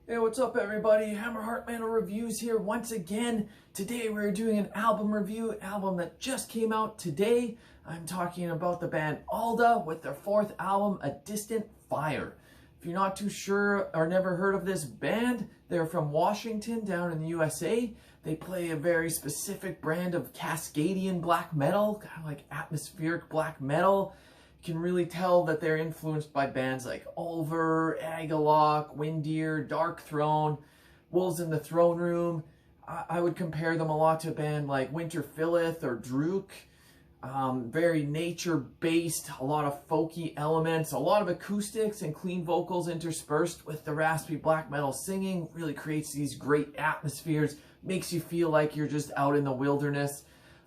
Hey, what's up everybody? Hammer Heart Metal Reviews here once again. Today we're doing an album review, an album that just came out today. I'm talking about the band Alda with their fourth album, A Distant Fire. If you're not too sure or never heard of this band, they're from Washington down in the USA. They play a very specific brand of Cascadian black metal, kind of like atmospheric black metal. You can really tell that they're influenced by bands like Ulver, Agalloch, Windeer, Dark Throne, Wolves in the Throne Room. I would compare them a lot to a band like Winter Philith or Drook. Very nature-based, a lot of folky elements, a lot of acoustics and clean vocals interspersed with the raspy black metal singing. Really creates these great atmospheres, makes you feel like you're just out in the wilderness.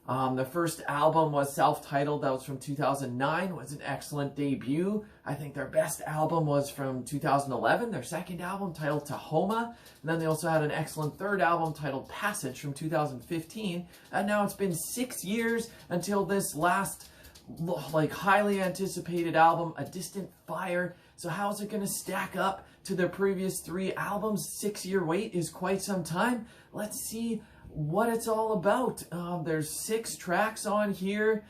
The first album was self-titled, that was from 2009, was an excellent debut. I think their best album was from 2011, their second album titled Tahoma, and then they also had an excellent third album titled Passage from 2015, and now it's been 6 years until this last, highly anticipated album, A Distant Fire. So how's it going to stack up to their previous 3 albums? 6-year wait is quite some time. Let's see what it's all about. There's 6 tracks on here.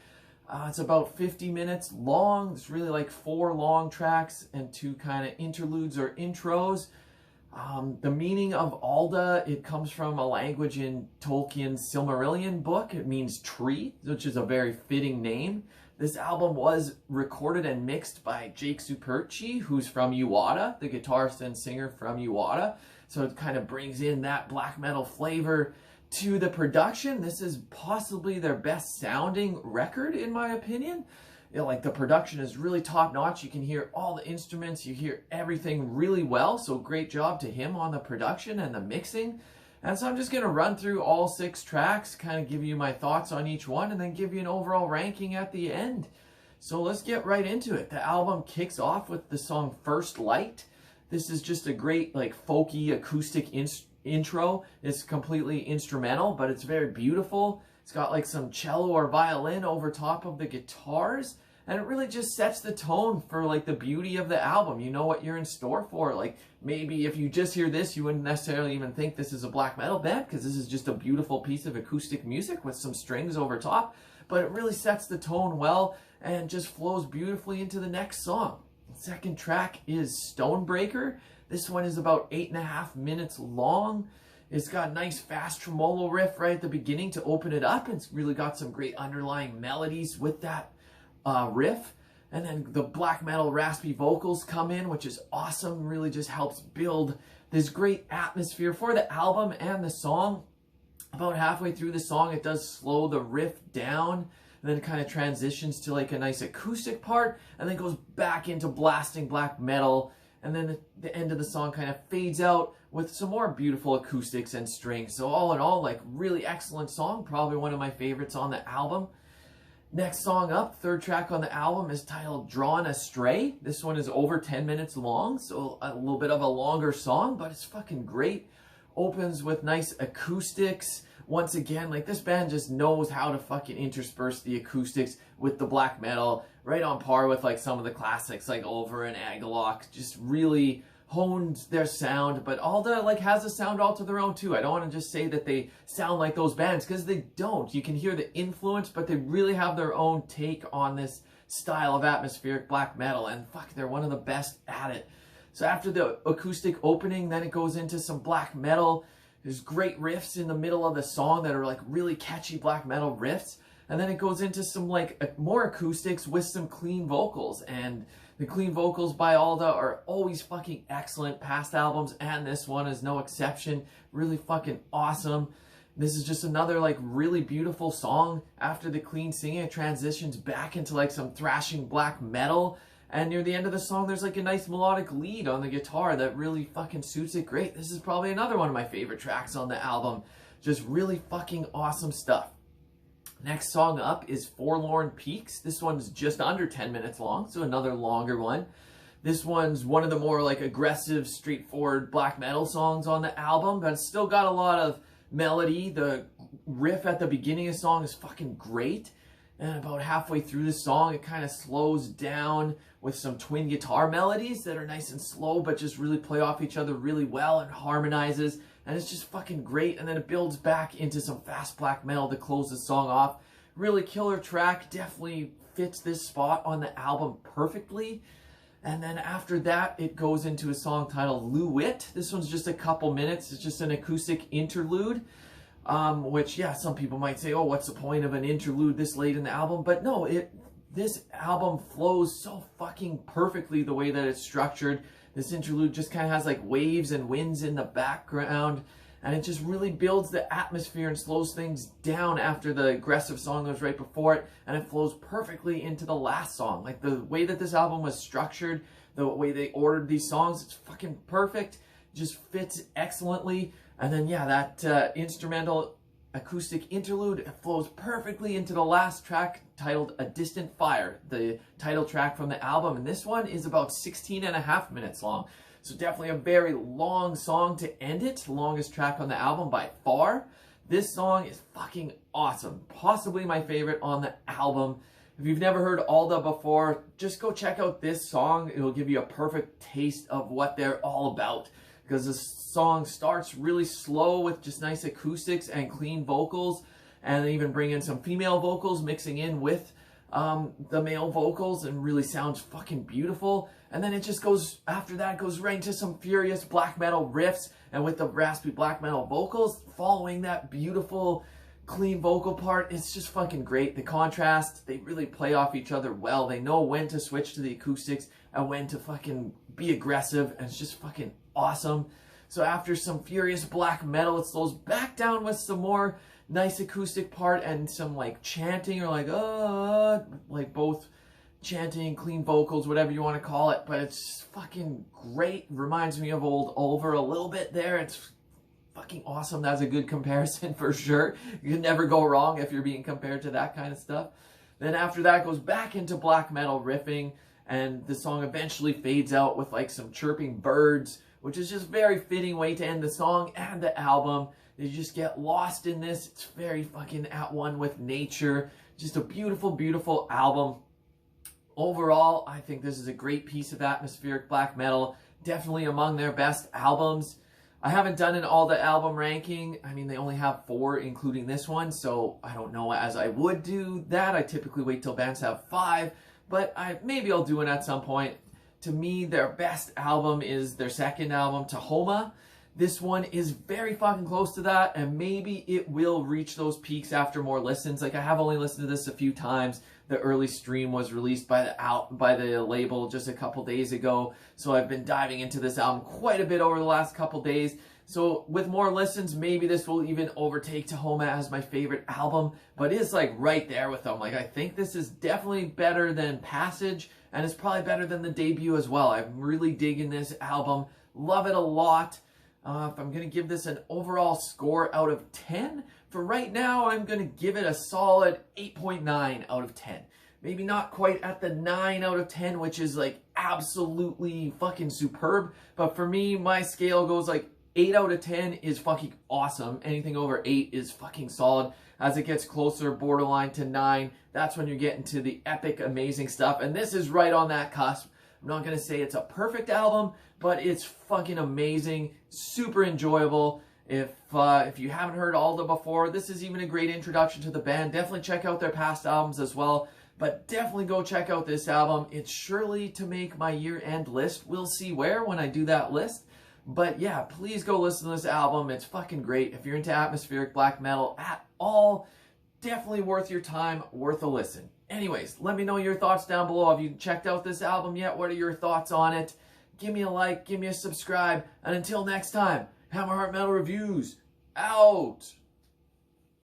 It's about 50 minutes long. It's really like 4 long tracks and 2 kind of interludes or intros. The meaning of Alda, it comes from a language in Tolkien's Silmarillion book. It means tree, which is a very fitting name. This album was recorded and mixed by Jake Superchi, who's from Uwada, the guitarist and singer from Uwada. So it kind of brings in that black metal flavor to the production. This is possibly their best sounding record, in my opinion. The production is really top notch. You can hear all the instruments, you hear everything really well. So great job to him on the production and the mixing. And so I'm just going to run through all 6 tracks, kind of give you my thoughts on each one, and then give you an overall ranking at the end. So let's get right into it. The album kicks off with the song First Light. This is just a great, folky acoustic intro. It's completely instrumental, but it's very beautiful. It's got some cello or violin over top of the guitars, and it really just sets the tone for the beauty of the album. You know what you're in store for. Maybe if you just hear this, you wouldn't necessarily even think this is a black metal band, because this is just a beautiful piece of acoustic music with some strings over top, but it really sets the tone well and just flows beautifully into the next song. The second track is Stonebreaker. This one is about 8.5 minutes long. It's got a nice fast tremolo riff right at the beginning to open it up. It's really got some great underlying melodies with that riff. And then the black metal raspy vocals come in, which is awesome. Really just helps build this great atmosphere for the album and the song. About halfway through the song, it does slow the riff down. And then it kind of transitions to a nice acoustic part, and then goes back into blasting black metal. And then the end of the song kind of fades out with some more beautiful acoustics and strings. So all in all, really excellent song. Probably one of my favorites on the album. Next song up, third track on the album, is titled Drawn Astray. This one is over 10 minutes long, so a little bit of a longer song, but it's fucking great. Opens with nice acoustics. Once again, this band just knows how to fucking intersperse the acoustics with the black metal, right on par with some of the classics like Ulver and Agalloch. Just really honed their sound, but Alda has a sound all to their own too. I don't want to just say that they sound like those bands, because they don't. You can hear the influence, but they really have their own take on this style of atmospheric black metal, and fuck, they're one of the best at it. So after the acoustic opening, then it goes into some black metal. There's great riffs in the middle of the song that are really catchy black metal riffs. And then it goes into some more acoustics with some clean vocals. And the clean vocals by Alda are always fucking excellent. Past albums and this one is no exception. Really fucking awesome. This is just another really beautiful song. After the clean singing, it transitions back into some thrashing black metal. And near the end of the song, there's a nice melodic lead on the guitar that really fucking suits it great. This is probably another one of my favorite tracks on the album. Just really fucking awesome stuff. Next song up is Forlorn Peaks. This one's just under 10 minutes long, so another longer one. This one's one of the more aggressive, straightforward black metal songs on the album, but it's still got a lot of melody. The riff at the beginning of the song is fucking great. And about halfway through the song, it kind of slows down with some twin guitar melodies that are nice and slow, but just really play off each other really well and harmonizes. And it's just fucking great. And then it builds back into some fast black metal to close the song off. Really killer track, definitely fits this spot on the album perfectly. And then after that, it goes into a song titled Luwit. This one's just a couple minutes. It's just an acoustic interlude. Which, yeah, some people might say, oh, what's the point of an interlude this late in the album? But no, this album flows so fucking perfectly the way that it's structured. This interlude just kind of has like waves and winds in the background, and it just really builds the atmosphere and slows things down after the aggressive song that was right before it, and it flows perfectly into the last song. Like the way that this album was structured, the way they ordered these songs, it's fucking perfect. It just fits excellently. And then, yeah, that instrumental acoustic interlude flows perfectly into the last track titled A Distant Fire, the title track from the album. And this one is about 16.5 minutes long. So definitely a very long song to end it. Longest track on the album by far. This song is fucking awesome. Possibly my favorite on the album. If you've never heard Alda before, just go check out this song. It'll give you a perfect taste of what they're all about. Because the song starts really slow with just nice acoustics and clean vocals, and they even bring in some female vocals mixing in with the male vocals, and really sounds fucking beautiful. And then it just goes, after that, goes right into some furious black metal riffs, and with the raspy black metal vocals following that beautiful clean vocal part. It's just fucking great. The contrast, they really play off each other well. They know when to switch to the acoustics and when to fucking be aggressive, and it's just fucking awesome. So after some furious black metal, it slows back down with some more nice acoustic part and some like chanting, or like both chanting, clean vocals, whatever you want to call it. But it's fucking great. Reminds me of old Ulver a little bit there. It's fucking awesome. That's a good comparison for sure. You can never go wrong if you're being compared to that kind of stuff. Then after that, goes back into black metal riffing, and the song eventually fades out with like some chirping birds, which is just very fitting way to end the song and the album. You just get lost in this. It's very fucking at one with nature. Just a beautiful, beautiful album. Overall, I think this is a great piece of atmospheric black metal. Definitely among their best albums. I haven't done an Alda album ranking. I mean, they only have 4, including this one, so I don't know as I would do that. I typically wait till bands have 5, but maybe I'll do one at some point. To me, their best album is their second album, Tahoma. This one is very fucking close to that, and maybe it will reach those peaks after more listens. Like, I have only listened to this a few times. The early stream was released by the label just a couple days ago, so I've been diving into this album quite a bit over the last couple days. So with more listens, maybe this will even overtake Tahoma as my favorite album, but it's like right there with them. Like, I think this is definitely better than Passage, and it's probably better than the debut as well. I'm really digging this album. Love it a lot. If I'm going to give this an overall score out of 10, for right now, I'm going to give it a solid 8.9 out of 10. Maybe not quite at the 9 out of 10, which is like absolutely fucking superb. But for me, my scale goes like 8 out of 10 is fucking awesome. Anything over 8 is fucking solid. As it gets closer, borderline to 9, that's when you're getting to the epic, amazing stuff. And this is right on that cusp. I'm not going to say it's a perfect album, but it's fucking amazing, super enjoyable. If you haven't heard Alda before, this is even a great introduction to the band. Definitely check out their past albums as well, but definitely go check out this album. It's surely to make my year-end list. We'll see where when I do that list. But yeah, please go listen to this album. It's fucking great. If you're into atmospheric black metal at all, definitely worth your time, worth a listen. Anyways, let me know your thoughts down below. Have you checked out this album yet? What are your thoughts on it? Give me a like, give me a subscribe, and until next time, Hammer Heart Metal Reviews, out!